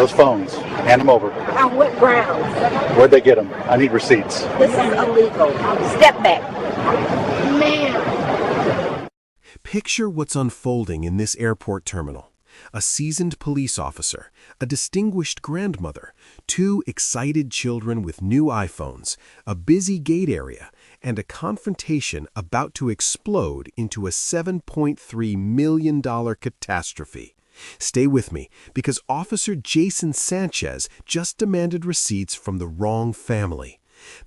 Those phones, hand them over. On what grounds? Where'd they get them? I need receipts. This is illegal. Step back. Ma'am. Picture what's unfolding in this airport terminal. A seasoned police officer, a distinguished grandmother, two excited children with new iPhones, a busy gate area, and a confrontation about to explode into a $7.3 million catastrophe. Stay with me, because Officer Jason Sanchez just demanded receipts from the wrong family.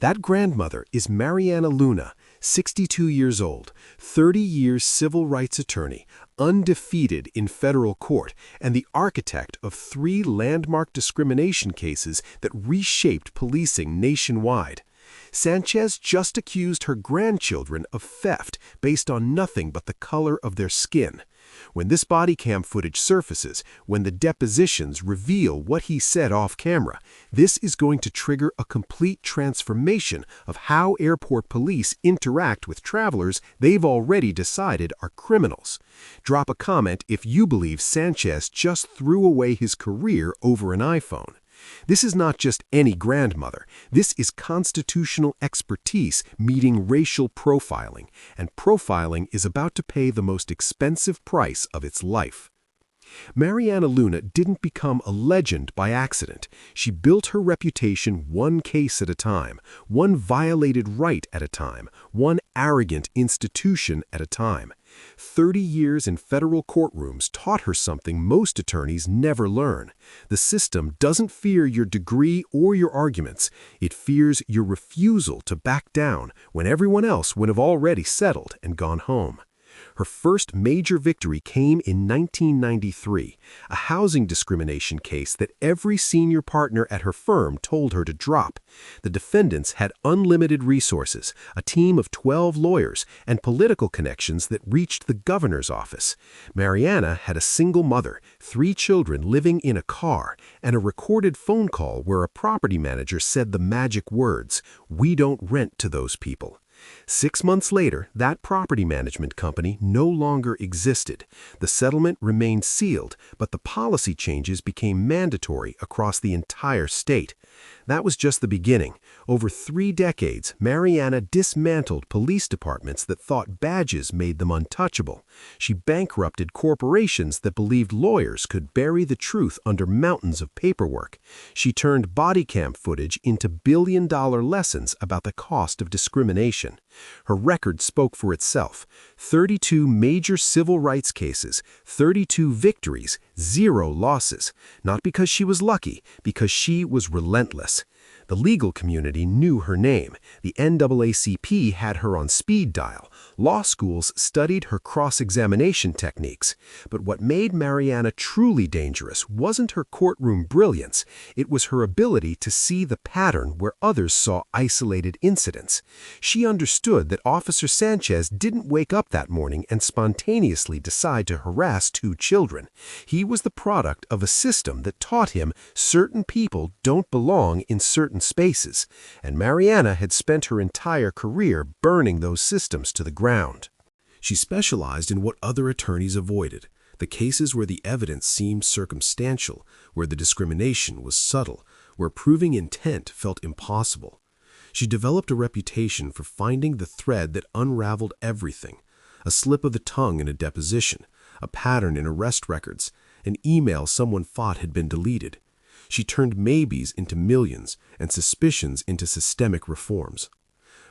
That grandmother is Mariana Luna, 62 years old, 30 years civil rights attorney, undefeated in federal court, and the architect of 3 landmark discrimination cases that reshaped policing nationwide. Sanchez just accused her grandchildren of theft based on nothing but the color of their skin. When this body cam footage surfaces, when the depositions reveal what he said off camera, this is going to trigger a complete transformation of how airport police interact with travelers they've already decided are criminals. Drop a comment if you believe Sanchez just threw away his career over an iPhone. This is not just any grandmother. This is constitutional expertise meeting racial profiling, and profiling is about to pay the most expensive price of its life. Mariana Luna didn't become a legend by accident. She built her reputation one case at a time, one violated right at a time, one arrogant institution at a time. 30 years in federal courtrooms taught her something most attorneys never learn. The system doesn't fear your degree or your arguments. It fears your refusal to back down when everyone else would have already settled and gone home. Her first major victory came in 1993, a housing discrimination case that every senior partner at her firm told her to drop. The defendants had unlimited resources, a team of 12 lawyers, and political connections that reached the governor's office. Mariana had a single mother, 3 children living in a car, and a recorded phone call where a property manager said the magic words, "We don't rent to those people." 6 months later, that property management company no longer existed. The settlement remained sealed, but the policy changes became mandatory across the entire state. That was just the beginning. Over 3 decades, Mariana dismantled police departments that thought badges made them untouchable. She bankrupted corporations that believed lawyers could bury the truth under mountains of paperwork. She turned body cam footage into billion-dollar lessons about the cost of discrimination. Her record spoke for itself. 32 major civil rights cases, 32 victories, 0 losses. Not because she was lucky, because she was relentless. The legal community knew her name. The NAACP had her on speed dial. Law schools studied her cross-examination techniques. But what made Mariana truly dangerous wasn't her courtroom brilliance. It was her ability to see the pattern where others saw isolated incidents. She understood that Officer Sanchez didn't wake up that morning and spontaneously decide to harass 2 children. He was the product of a system that taught him certain people don't belong in certain spaces, and Mariana had spent her entire career burning those systems to the ground. She specialized in what other attorneys avoided, the cases where the evidence seemed circumstantial, where the discrimination was subtle, where proving intent felt impossible. She developed a reputation for finding the thread that unraveled everything, a slip of the tongue in a deposition, a pattern in arrest records, an email someone thought had been deleted. She turned maybes into millions and suspicions into systemic reforms.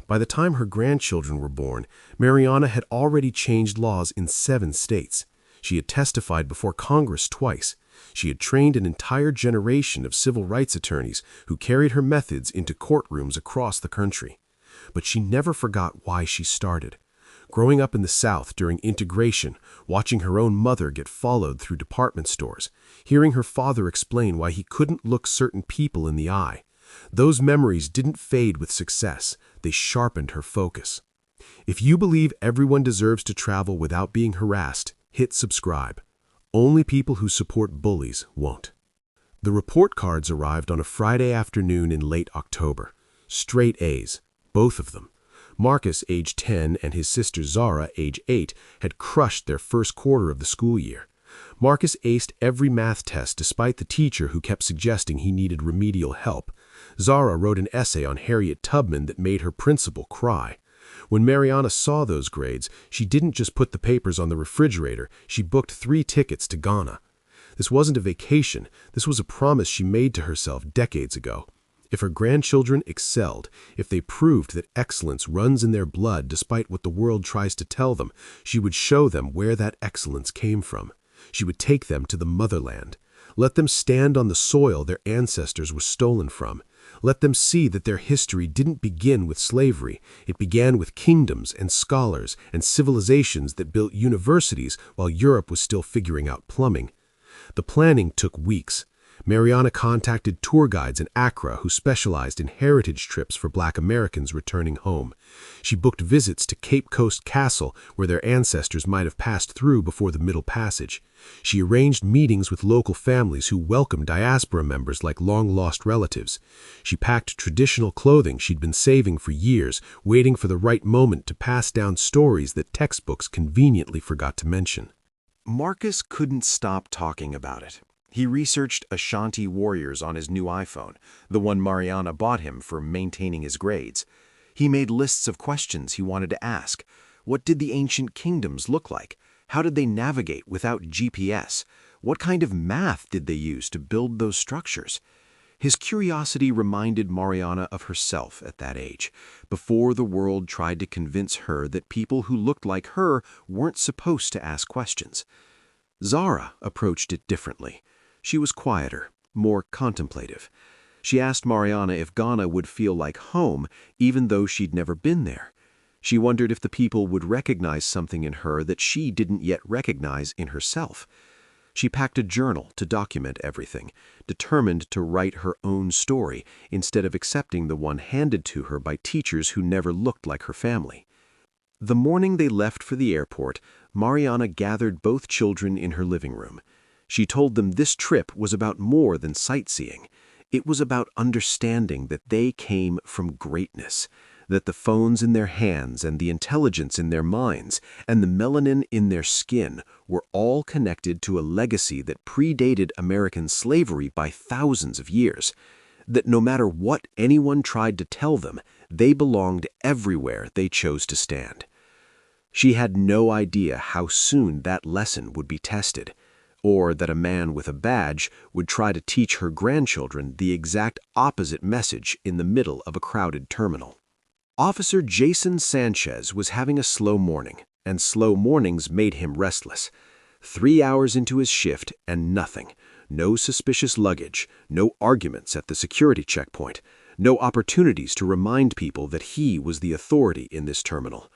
By the time her grandchildren were born, Mariana had already changed laws in 7 states. She had testified before Congress twice. She had trained an entire generation of civil rights attorneys who carried her methods into courtrooms across the country. But she never forgot why she started. Growing up in the South during integration, watching her own mother get followed through department stores, hearing her father explain why he couldn't look certain people in the eye. Those memories didn't fade with success. They sharpened her focus. If you believe everyone deserves to travel without being harassed, hit subscribe. Only people who support bullies won't. The report cards arrived on a Friday afternoon in late October. Straight A's, both of them. Marcus, age 10, and his sister Zara, age 8, had crushed their first quarter of the school year. Marcus aced every math test despite the teacher who kept suggesting he needed remedial help. Zara wrote an essay on Harriet Tubman that made her principal cry. When Mariana saw those grades, she didn't just put the papers on the refrigerator, she booked 3 tickets to Ghana. This wasn't a vacation, this was a promise she made to herself decades ago. If her grandchildren excelled, if they proved that excellence runs in their blood despite what the world tries to tell them, she would show them where that excellence came from. She would take them to the motherland. Let them stand on the soil their ancestors were stolen from. Let them see that their history didn't begin with slavery. It began with kingdoms and scholars and civilizations that built universities while Europe was still figuring out plumbing. The planning took weeks. Mariana contacted tour guides in Accra who specialized in heritage trips for Black Americans returning home. She booked visits to Cape Coast Castle, where their ancestors might have passed through before the Middle Passage. She arranged meetings with local families who welcomed diaspora members like long-lost relatives. She packed traditional clothing she'd been saving for years, waiting for the right moment to pass down stories that textbooks conveniently forgot to mention. Marcus couldn't stop talking about it. He researched Ashanti warriors on his new iPhone, the one Mariana bought him for maintaining his grades. He made lists of questions he wanted to ask. What did the ancient kingdoms look like? How did they navigate without GPS? What kind of math did they use to build those structures? His curiosity reminded Mariana of herself at that age, before the world tried to convince her that people who looked like her weren't supposed to ask questions. Zara approached it differently. She was quieter, more contemplative. She asked Mariana if Ghana would feel like home, even though she'd never been there. She wondered if the people would recognize something in her that she didn't yet recognize in herself. She packed a journal to document everything, determined to write her own story instead of accepting the one handed to her by teachers who never looked like her family. The morning they left for the airport, Mariana gathered both children in her living room. She told them this trip was about more than sightseeing. It was about understanding that they came from greatness, that the phones in their hands and the intelligence in their minds and the melanin in their skin were all connected to a legacy that predated American slavery by thousands of years, that no matter what anyone tried to tell them, they belonged everywhere they chose to stand. She had no idea how soon that lesson would be tested, or that a man with a badge would try to teach her grandchildren the exact opposite message in the middle of a crowded terminal. Officer Jason Sanchez was having a slow morning, and slow mornings made him restless. 3 hours into his shift and nothing. No suspicious luggage, no arguments at the security checkpoint, no opportunities to remind people that he was the authority in this terminal.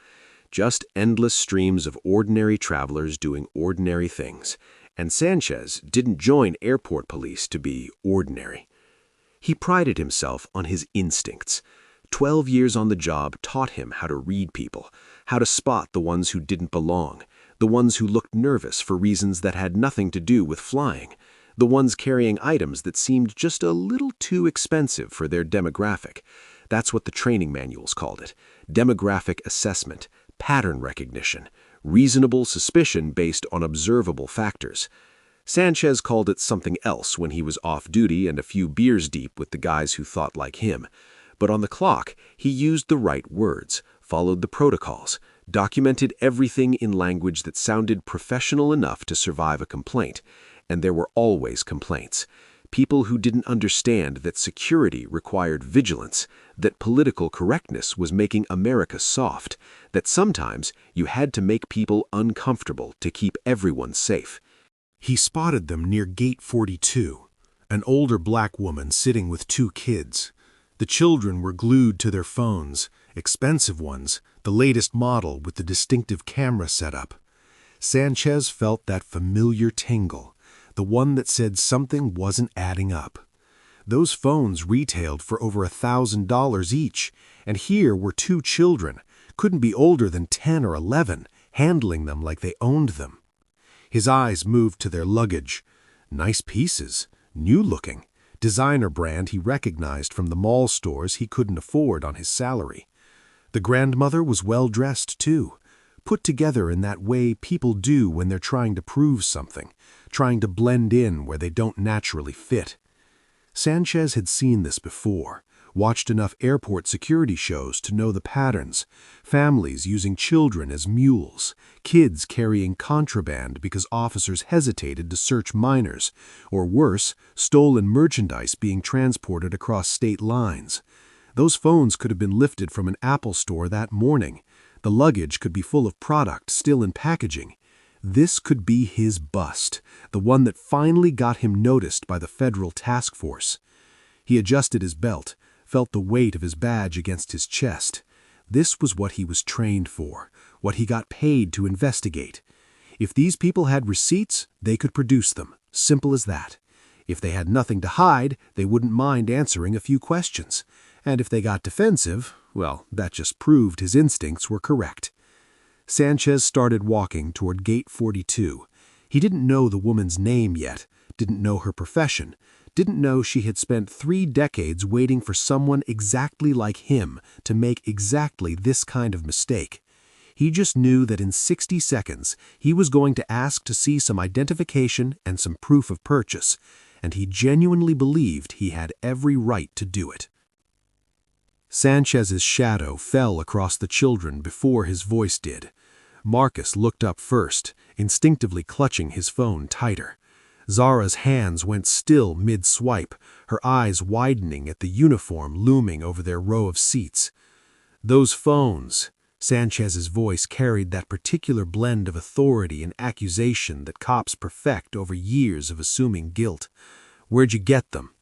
Just endless streams of ordinary travelers doing ordinary things. And Sanchez didn't join airport police to be ordinary. He prided himself on his instincts. 12 years on the job taught him how to read people, how to spot the ones who didn't belong, the ones who looked nervous for reasons that had nothing to do with flying, the ones carrying items that seemed just a little too expensive for their demographic. That's what the training manuals called it: demographic assessment, pattern recognition, reasonable suspicion based on observable factors. Sanchez called it something else when he was off duty and a few beers deep with the guys who thought like him. But on the clock, he used the right words, followed the protocols, documented everything in language that sounded professional enough to survive a complaint. And there were always complaints. People who didn't understand that security required vigilance, that political correctness was making America soft, that sometimes you had to make people uncomfortable to keep everyone safe. He spotted them near Gate 42, an older black woman sitting with 2 kids. The children were glued to their phones, expensive ones, the latest model with the distinctive camera setup. Sanchez felt that familiar tingle, the one that said something wasn't adding up. Those phones retailed for over $1,000 each, and here were 2 children, couldn't be older than 10 or 11, handling them like they owned them. His eyes moved to their luggage. Nice pieces, new-looking, designer brand he recognized from the mall stores he couldn't afford on his salary. The grandmother was well-dressed, too. put together in that way people do when they're trying to prove something, trying to blend in where they don't naturally fit. Sanchez had seen this before, watched enough airport security shows to know the patterns: families using children as mules, kids carrying contraband because officers hesitated to search minors, or worse, stolen merchandise being transported across state lines. Those phones could have been lifted from an Apple store that morning. The luggage could be full of product still in packaging. This could be his bust, the one that finally got him noticed by the federal task force. He adjusted his belt, felt the weight of his badge against his chest. This was what he was trained for, what he got paid to investigate. If these people had receipts, they could produce them. Simple as that. If they had nothing to hide, they wouldn't mind answering a few questions. And if they got defensive, well, that just proved his instincts were correct. Sanchez started walking toward Gate 42. He didn't know the woman's name yet, didn't know her profession, didn't know she had spent 3 decades waiting for someone exactly like him to make exactly this kind of mistake. He just knew that in 60 seconds he was going to ask to see some identification and some proof of purchase, and he genuinely believed he had every right to do it. Sanchez's shadow fell across the children before his voice did. Marcus looked up first, instinctively clutching his phone tighter. Zara's hands went still mid-swipe, her eyes widening at the uniform looming over their row of seats. Those phones, Sanchez's voice carried that particular blend of authority and accusation that cops perfect over years of assuming guilt. Where'd you get them?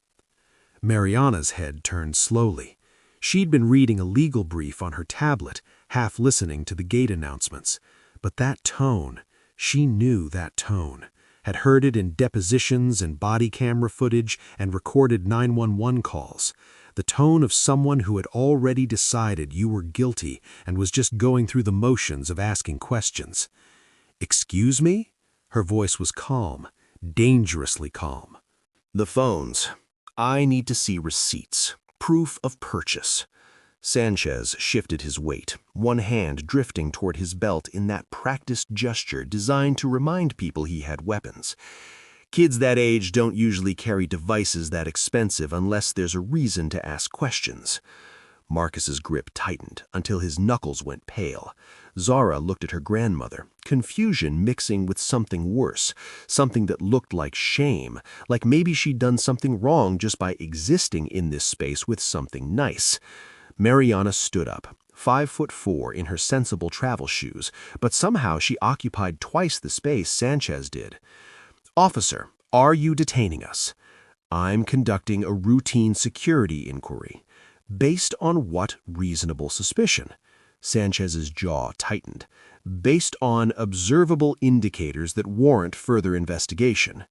Mariana's head turned slowly. She'd been reading a legal brief on her tablet, half listening to the gate announcements. But that tone, she knew that tone, had heard it in depositions and body camera footage and recorded 911 calls. The tone of someone who had already decided you were guilty and was just going through the motions of asking questions. "Excuse me?" Her voice was calm, dangerously calm. "The phones. I need to see receipts. Proof of purchase." Sanchez shifted his weight, one hand drifting toward his belt in that practiced gesture designed to remind people he had weapons. Kids that age don't usually carry devices that expensive unless there's a reason to ask questions. Marcus's grip tightened until his knuckles went pale. Zara looked at her grandmother, confusion mixing with something worse, something that looked like shame, like maybe she'd done something wrong just by existing in this space with something nice. Mariana stood up, 5'4" in her sensible travel shoes, but somehow she occupied twice the space Sanchez did. "Officer, are you detaining us?" "I'm conducting a routine security inquiry." "Based on what reasonable suspicion?" Sanchez's jaw tightened. "Based on observable indicators that warrant further investigation."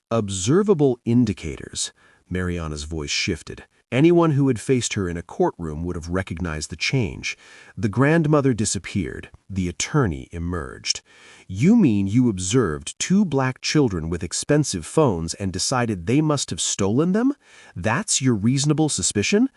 "Observable indicators?" Mariana's voice shifted. Anyone who had faced her in a courtroom would have recognized the change. The grandmother disappeared. The attorney emerged. "You mean you observed 2 black children with expensive phones and decided they must have stolen them? That's your reasonable suspicion?"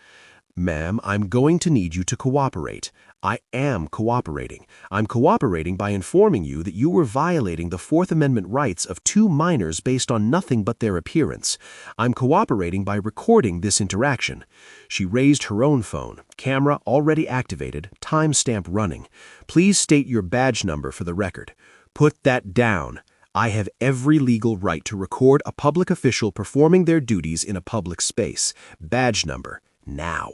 "Ma'am, I'm going to need you to cooperate." "I am cooperating. I'm cooperating by informing you that you were violating the Fourth Amendment rights of 2 minors based on nothing but their appearance. I'm cooperating by recording this interaction." She raised her own phone, camera already activated, timestamp running. "Please state your badge number for the record." "Put that down. I have every legal right to record a public official performing their duties in a public space. Badge number, now."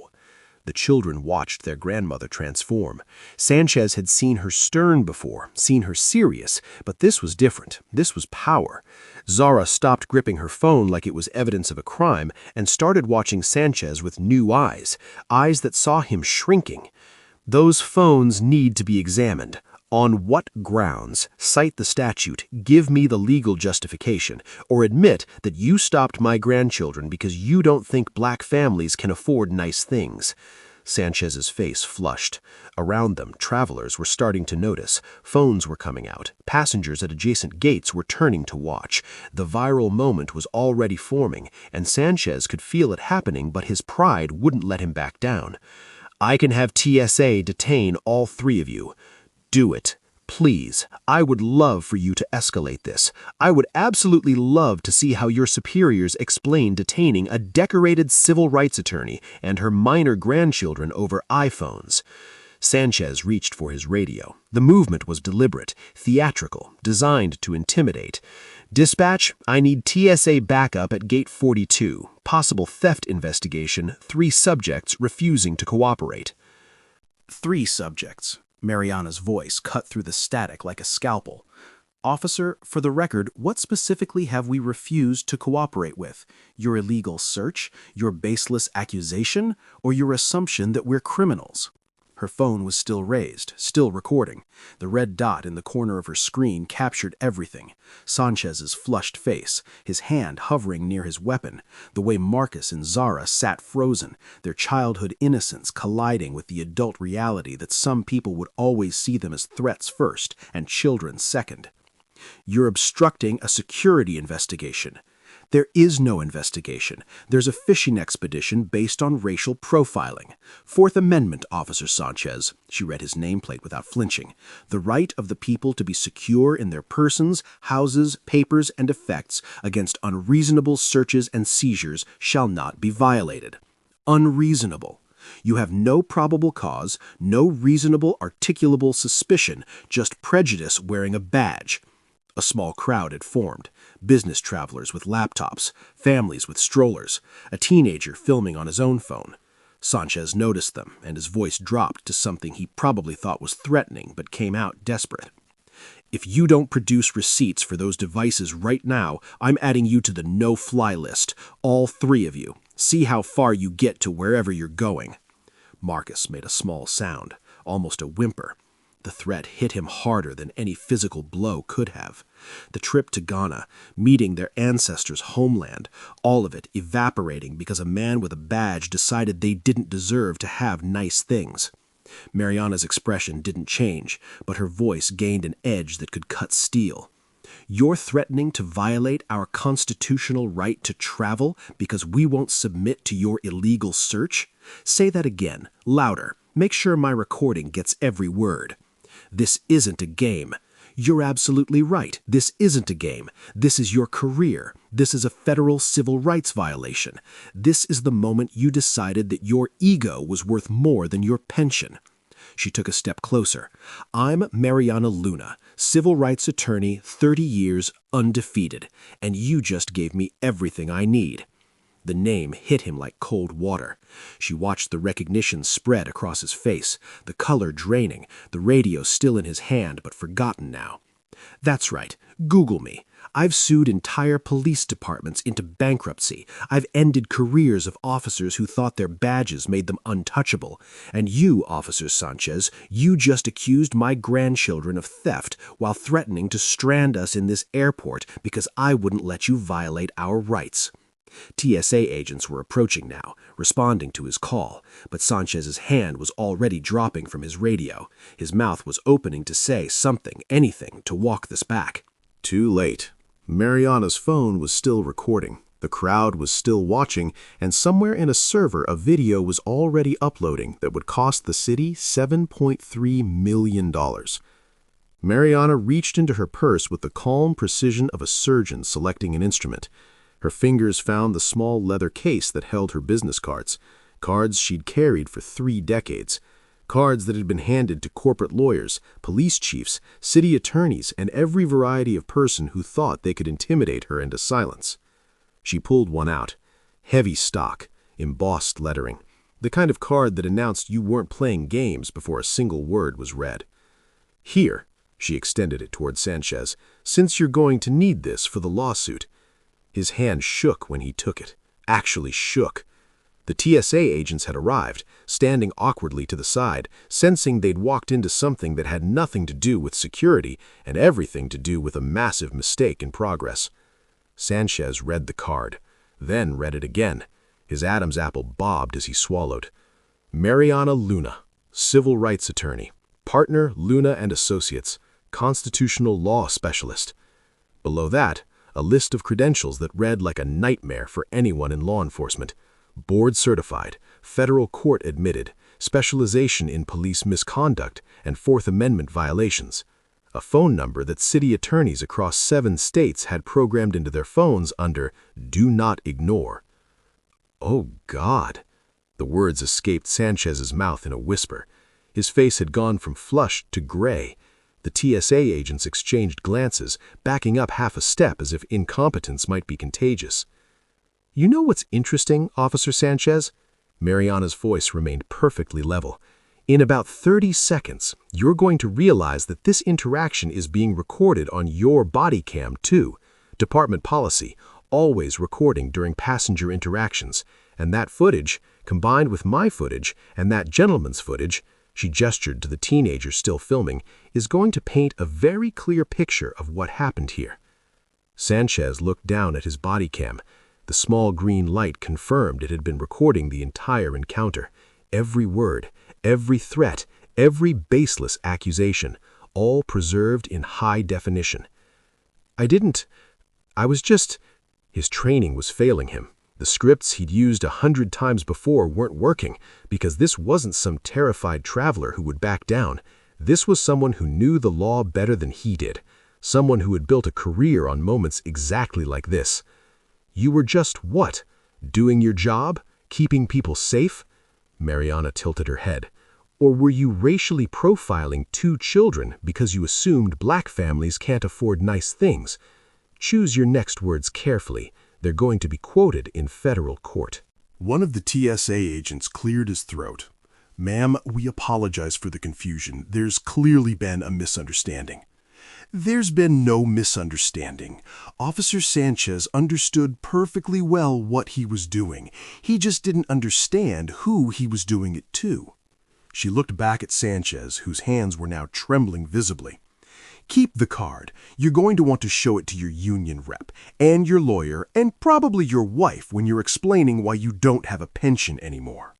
The children watched their grandmother transform. Sanchez had seen her stern before, seen her serious, but this was different. This was power. Zara stopped gripping her phone like it was evidence of a crime and started watching Sanchez with new eyes, eyes that saw him shrinking. "Those phones need to be examined. On what grounds? Cite the statute, give me the legal justification, or admit that you stopped my grandchildren because you don't think black families can afford nice things." Sanchez's face flushed. Around them, travelers were starting to notice. Phones were coming out. Passengers at adjacent gates were turning to watch. The viral moment was already forming, and Sanchez could feel it happening, but his pride wouldn't let him back down. "I can have TSA detain all 3 of you." "Do it. Please, I would love for you to escalate this. I would absolutely love to see how your superiors explain detaining a decorated civil rights attorney and her minor grandchildren over iPhones. Sanchez reached for his radio. The movement was deliberate, theatrical, designed to intimidate. Dispatch, I need TSA backup at Gate 42. Possible theft investigation, 3 subjects refusing to cooperate. 3 subjects. Mariana's voice cut through the static like a scalpel. Officer, for the record, what specifically have we refused to cooperate with? Your illegal search, your baseless accusation, or your assumption that we're criminals? Her phone was still raised, still recording. The red dot in the corner of her screen captured everything. Sanchez's flushed face, his hand hovering near his weapon, the way Marcus and Zara sat frozen, their childhood innocence colliding with the adult reality that some people would always see them as threats first and children second. You're obstructing a security investigation. There is no investigation. There's a fishing expedition based on racial profiling. 4th Amendment, Officer Sanchez. She read his nameplate without flinching. The right of the people to be secure in their persons, houses, papers, and effects against unreasonable searches and seizures shall not be violated. Unreasonable. You have no probable cause, no reasonable articulable suspicion, just prejudice wearing a badge. A small crowd had formed. Business travelers with laptops, families with strollers, a teenager filming on his own phone. Sanchez noticed them, and his voice dropped to something he probably thought was threatening but came out desperate. If you don't produce receipts for those devices right now, I'm adding you to the no-fly list, all 3 of you. See how far you get to wherever you're going. Marcus made a small sound, almost a whimper. The threat hit him harder than any physical blow could have. The trip to Ghana, meeting their ancestors' homeland, all of it evaporating because a man with a badge decided they didn't deserve to have nice things. Mariana's expression didn't change, but her voice gained an edge that could cut steel. You're threatening to violate our constitutional right to travel because we won't submit to your illegal search? Say that again, louder. Make sure my recording gets every word. This isn't a game. You're absolutely right. This isn't a game. This is your career. This is a federal civil rights violation. This is the moment you decided that your ego was worth more than your pension. She took a step closer. I'm Mariana Luna, civil rights attorney, 30 years, undefeated, and you just gave me everything I need. The name hit him like cold water. She watched the recognition spread across his face, the color draining, the radio still in his hand but forgotten now. That's right. Google me. I've sued entire police departments into bankruptcy. I've ended careers of officers who thought their badges made them untouchable. And you, Officer Sanchez, you just accused my grandchildren of theft while threatening to strand us in this airport because I wouldn't let you violate our rights. TSA agents were approaching now, responding to his call, but Sanchez's hand was already dropping from his radio. His mouth was opening to say something, anything, to walk this back. Too late. Mariana's phone was still recording. The crowd was still watching, and somewhere in a server a video was already uploading that would cost the city $7.3 million. Mariana reached into her purse with the calm precision of a surgeon selecting an instrument. Her fingers found the small leather case that held her business cards, cards she'd carried for 3 decades, cards that had been handed to corporate lawyers, police chiefs, city attorneys, and every variety of person who thought they could intimidate her into silence. She pulled one out. Heavy stock, embossed lettering, the kind of card that announced you weren't playing games before a single word was read. Here, she extended it toward Sanchez, since you're going to need this for the lawsuit. His hand shook when he took it, actually shook. The TSA agents had arrived, standing awkwardly to the side, sensing they'd walked into something that had nothing to do with security and everything to do with a massive mistake in progress. Sanchez read the card, then read it again. His Adam's apple bobbed as he swallowed. Mariana Luna, civil rights attorney, partner Luna and Associates, constitutional law specialist. Below that, a list of credentials that read like a nightmare for anyone in law enforcement. Board certified, federal court admitted, specialization in police misconduct and 4th Amendment violations. a phone number that city attorneys across 7 states had programmed into their phones under Do Not Ignore. "Oh, God." The words escaped Sanchez's mouth in a whisper. His face had gone from flushed to gray. The TSA agents exchanged glances, backing up half a step as if incompetence might be contagious. "You know what's interesting, Officer Sanchez?" Mariana's voice remained perfectly level. "In about 30 seconds, you're going to realize that this interaction is being recorded on your body cam, too. Department policy, always recording during passenger interactions. And that footage, combined with my footage and that gentleman's footage," she gestured to the teenager still filming, "is going to paint a very clear picture of what happened here." Sanchez looked down at his body cam. The small green light confirmed it had been recording the entire encounter. Every word, every threat, every baseless accusation, all preserved in high definition. I was just... His training was failing him. The scripts he'd used 100 times before weren't working, because this wasn't some terrified traveler who would back down. This was someone who knew the law better than he did. Someone who had built a career on moments exactly like this. "You were just what? Doing your job? Keeping people safe?" Mariana tilted her head. "Or were you racially profiling 2 children because you assumed black families can't afford nice things? Choose your next words carefully. They're going to be quoted in federal court." One of the TSA agents cleared his throat. "Ma'am, we apologize for the confusion. There's clearly been a misunderstanding." "There's been no misunderstanding. Officer Sanchez understood perfectly well what he was doing. He just didn't understand who he was doing it to." She looked back at Sanchez, whose hands were now trembling visibly. "Keep the card. You're going to want to show it to your union rep, and your lawyer, and probably your wife when you're explaining why you don't have a pension anymore."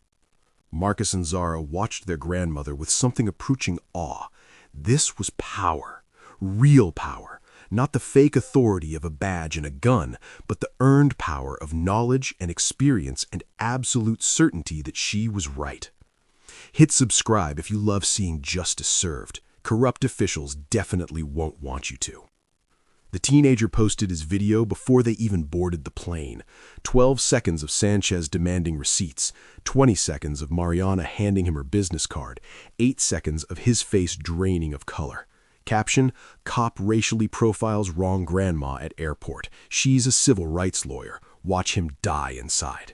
Marcus and Zara watched their grandmother with something approaching awe. This was power. Real power. Not the fake authority of a badge and a gun, but the earned power of knowledge and experience and absolute certainty that she was right. Hit subscribe if you love seeing justice served. Corrupt officials definitely won't want you to. The teenager posted his video before they even boarded the plane. 12 seconds of Sanchez demanding receipts, 20 seconds of Mariana handing him her business card, 8 seconds of his face draining of color. Caption: "Cop racially profiles wrong grandma at airport. She's a civil rights lawyer. Watch him die inside."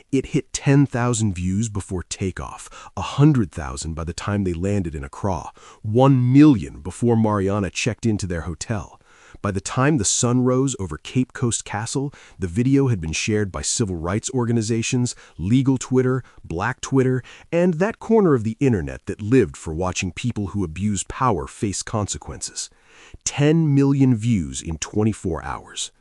It hit 10,000 views before takeoff, 100,000 by the time they landed in Accra, 1 million before Mariana checked into their hotel. By the time the sun rose over Cape Coast Castle, the video had been shared by civil rights organizations, legal Twitter, Black Twitter, and that corner of the internet that lived for watching people who abuse power face consequences. 10 million views in 24 hours.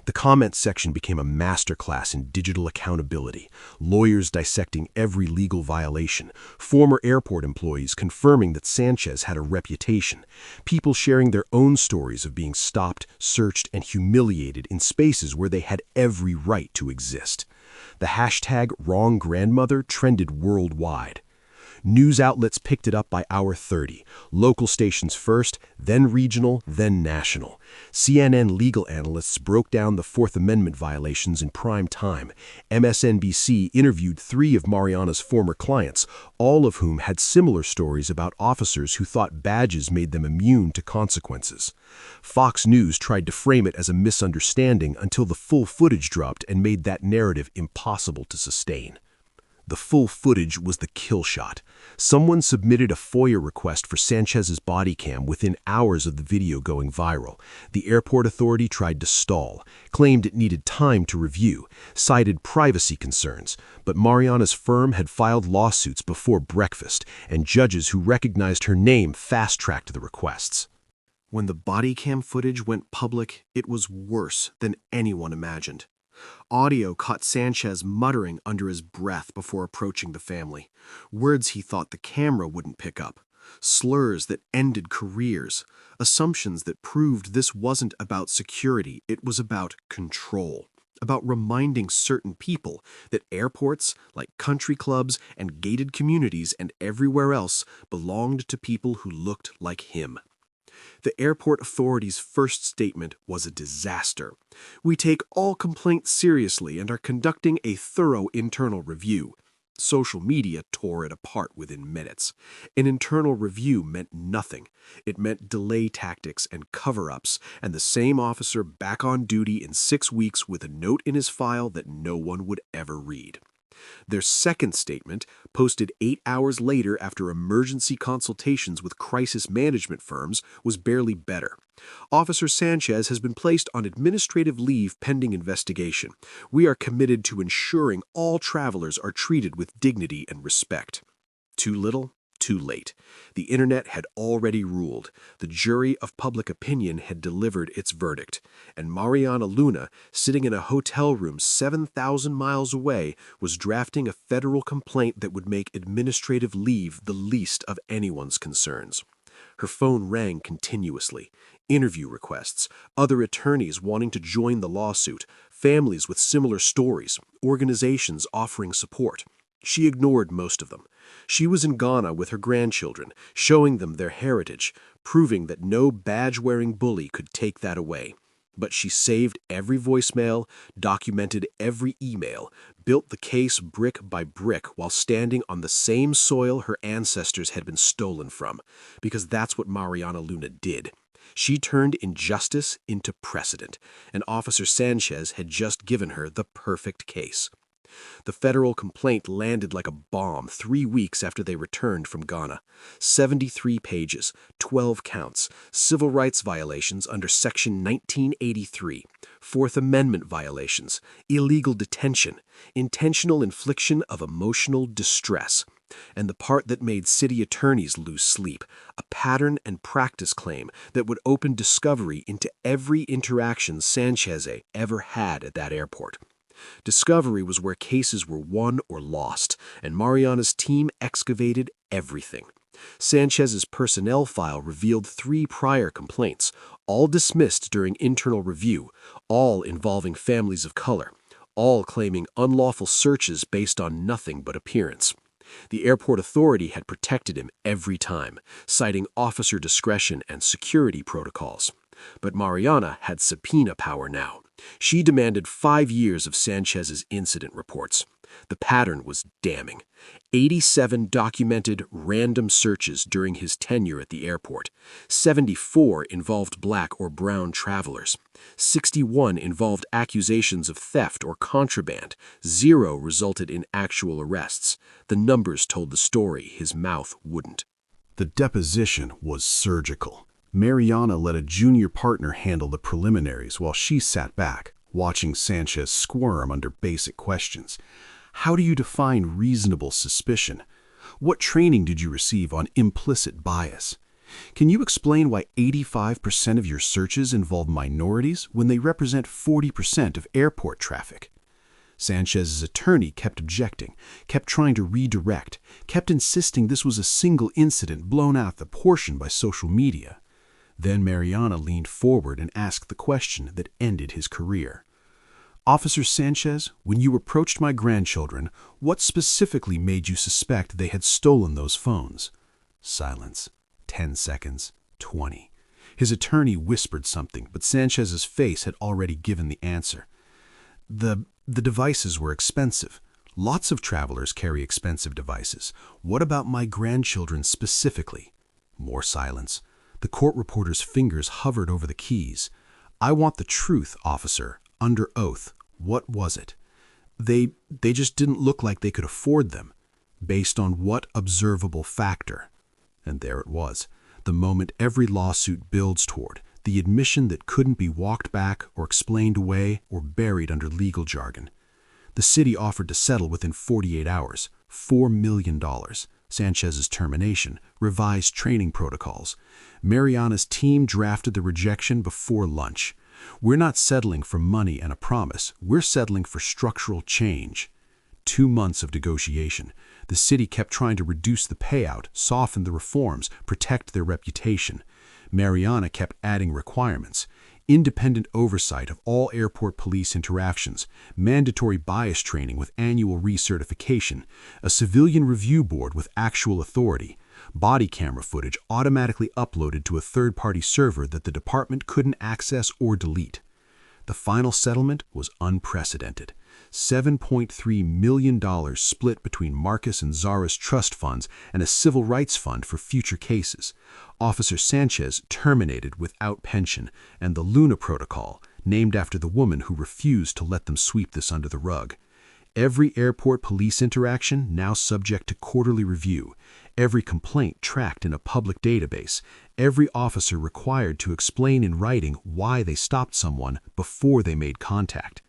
The comment section became a masterclass in digital accountability, lawyers dissecting every legal violation, former airport employees confirming that Sanchez had a reputation, people sharing their own stories of being stopped, searched, and humiliated in spaces where they had every right to exist. The hashtag #WrongGrandmother trended worldwide. News outlets picked it up by hour 30, local stations first, then regional, then national. CNN legal analysts broke down the Fourth Amendment violations in prime time. MSNBC interviewed 3 of Mariana's former clients, all of whom had similar stories about officers who thought badges made them immune to consequences. Fox News tried to frame it as a misunderstanding until the full footage dropped and made that narrative impossible to sustain. The full footage was the kill shot. Someone submitted a FOIA request for Sanchez's body cam within hours of the video going viral. The airport authority tried to stall, claimed it needed time to review, cited privacy concerns, but Mariana's firm had filed lawsuits before breakfast, and judges who recognized her name fast-tracked the requests. When the body cam footage went public, it was worse than anyone imagined. Audio caught Sanchez muttering under his breath before approaching the family, words he thought the camera wouldn't pick up, slurs that ended careers, assumptions that proved this wasn't about security, it was about control, about reminding certain people that airports, like country clubs and gated communities and everywhere else, belonged to people who looked like him. The airport authorities' first statement was a disaster. "We take all complaints seriously and are conducting a thorough internal review." Social media tore it apart within minutes. An internal review meant nothing. It meant delay tactics and cover-ups, and the same officer back on duty in 6 weeks with a note in his file that no one would ever read. Their second statement, posted 8 hours later after emergency consultations with crisis management firms, was barely better. "Officer Sanchez has been placed on administrative leave pending investigation. We are committed to ensuring all travelers are treated with dignity and respect." Too little, too late. The internet had already ruled. The jury of public opinion had delivered its verdict. And Mariana Luna, sitting in a hotel room 7,000 miles away, was drafting a federal complaint that would make administrative leave the least of anyone's concerns. Her phone rang continuously. Interview requests, other attorneys wanting to join the lawsuit, families with similar stories, organizations offering support. She ignored most of them. She was in Ghana with her grandchildren, showing them their heritage, proving that no badge-wearing bully could take that away. But she saved every voicemail, documented every email, built the case brick by brick while standing on the same soil her ancestors had been stolen from, because that's what Mariana Luna did. She turned injustice into precedent, and Officer Sanchez had just given her the perfect case. The federal complaint landed like a bomb 3 weeks after they returned from Ghana. 73 pages, 12 counts, civil rights violations under Section 1983, Fourth Amendment violations, illegal detention, intentional infliction of emotional distress, and the part that made city attorneys lose sleep, a pattern and practice claim that would open discovery into every interaction Sanchez ever had at that airport. Discovery was where cases were won or lost, and Mariana's team excavated everything. Sanchez's personnel file revealed 3 prior complaints, all dismissed during internal review, all involving families of color, all claiming unlawful searches based on nothing but appearance. The airport authority had protected him every time, citing officer discretion and security protocols. But Mariana had subpoena power now. She demanded 5 years of Sanchez's incident reports. The pattern was damning. 87 documented random searches during his tenure at the airport. 74 involved black or brown travelers. 61 involved accusations of theft or contraband. 0 resulted in actual arrests. The numbers told the story his mouth wouldn't. The deposition was surgical. Mariana let a junior partner handle the preliminaries while she sat back, watching Sanchez squirm under basic questions. How do you define reasonable suspicion? What training did you receive on implicit bias? Can you explain why 85% of your searches involve minorities when they represent 40% of airport traffic? Sanchez's attorney kept objecting, kept trying to redirect, kept insisting this was a single incident blown out of proportion by social media. Then Mariana leaned forward and asked the question that ended his career. "Officer Sanchez, when you approached my grandchildren, what specifically made you suspect they had stolen those phones?" Silence. 10 seconds. 20. His attorney whispered something, but Sanchez's face had already given the answer. The devices were expensive. Lots of travelers carry expensive devices. What about my grandchildren specifically? More silence. The court reporter's fingers hovered over the keys. "I want the truth, officer, under oath. What was it?" They just didn't look like they could afford them. Based on what observable factor? And there it was, the moment every lawsuit builds toward, the admission that couldn't be walked back or explained away or buried under legal jargon. The city offered to settle within 48 hours, $4 million. Sanchez's termination, revised training protocols. Mariana's team drafted the rejection before lunch. "We're not settling for money and a promise. We're settling for structural change." 2 months of negotiation. The city kept trying to reduce the payout, soften the reforms, protect their reputation. Mariana kept adding requirements. Independent oversight of all airport police interactions, mandatory bias training with annual recertification, a civilian review board with actual authority, Body camera footage automatically uploaded to a third-party server that the department couldn't access or delete. The final settlement was unprecedented. $7.3 million split between Marcus and Zara's trust funds and a civil rights fund for future cases. Officer Sanchez terminated without pension, and the Luna Protocol, named after the woman who refused to let them sweep this under the rug. Every airport police interaction now subject to quarterly review, every complaint tracked in a public database, every officer required to explain in writing why they stopped someone before they made contact.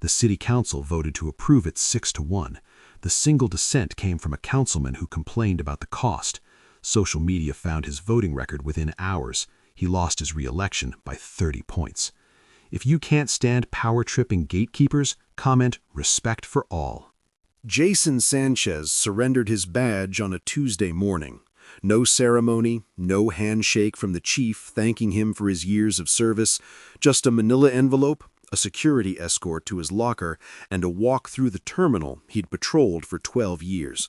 The city council voted to approve it 6-1. The single dissent came from a councilman who complained about the cost. Social media found his voting record within hours. He lost his re-election by 30 points. If you can't stand power-tripping gatekeepers, comment respect for all. Jason Sanchez surrendered his badge on a Tuesday morning. No ceremony, no handshake from the chief thanking him for his years of service, just a manila envelope, a security escort to his locker, and a walk through the terminal he'd patrolled for 12 years.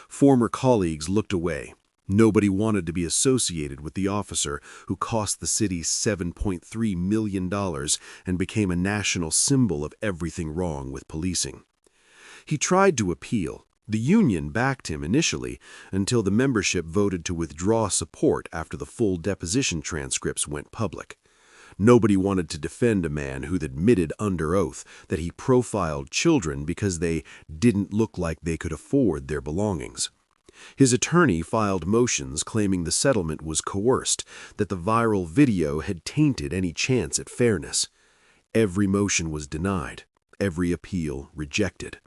Former colleagues looked away. Nobody wanted to be associated with the officer who cost the city $7.3 million and became a national symbol of everything wrong with policing. He tried to appeal. The union backed him initially until the membership voted to withdraw support after the full deposition transcripts went public. Nobody wanted to defend a man who'd admitted under oath that he profiled children because they didn't look like they could afford their belongings. His attorney filed motions claiming the settlement was coerced, that the viral video had tainted any chance at fairness. Every motion was denied, every appeal rejected.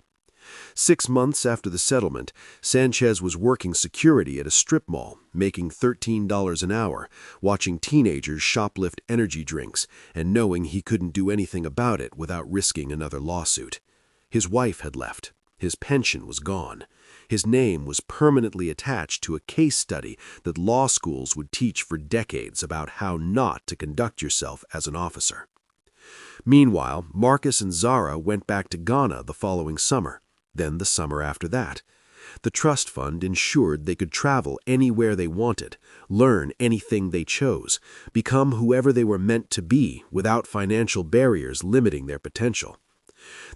6 months after the settlement, Sanchez was working security at a strip mall, making $13 an hour, watching teenagers shoplift energy drinks, and knowing he couldn't do anything about it without risking another lawsuit. His wife had left. His pension was gone. His name was permanently attached to a case study that law schools would teach for decades about how not to conduct yourself as an officer. Meanwhile, Marcus and Zara went back to Ghana the following summer, then the summer after that. The trust fund ensured they could travel anywhere they wanted, learn anything they chose, become whoever they were meant to be without financial barriers limiting their potential.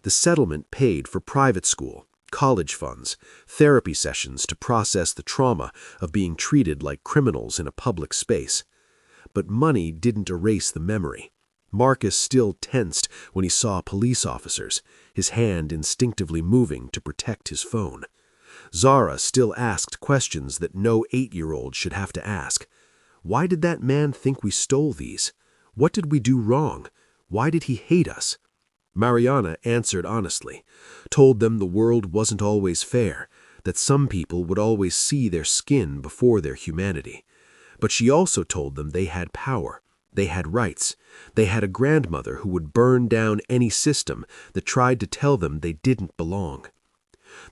The settlement paid for private school, college funds, therapy sessions to process the trauma of being treated like criminals in a public space. But money didn't erase the memory. Marcus still tensed when he saw police officers, his hand instinctively moving to protect his phone. Zara still asked questions that no 8-year-old should have to ask. Why did that man think we stole these? What did we do wrong? Why did he hate us? Mariana answered honestly, told them the world wasn't always fair, that some people would always see their skin before their humanity. But she also told them they had power, they had rights, they had a grandmother who would burn down any system that tried to tell them they didn't belong.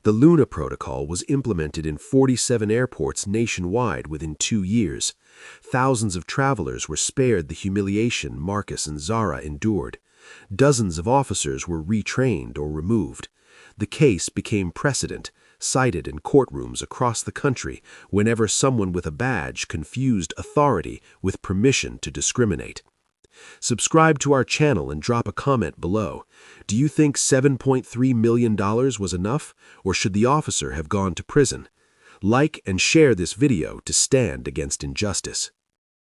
The Luna Protocol was implemented in 47 airports nationwide within 2 years. Thousands of travelers were spared the humiliation Marcus and Zara endured. Dozens of officers were retrained or removed. The case became precedent, cited in courtrooms across the country whenever someone with a badge confused authority with permission to discriminate. Subscribe to our channel and drop a comment below. Do you think $7.3 million was enough, or should the officer have gone to prison? Like and share this video to stand against injustice.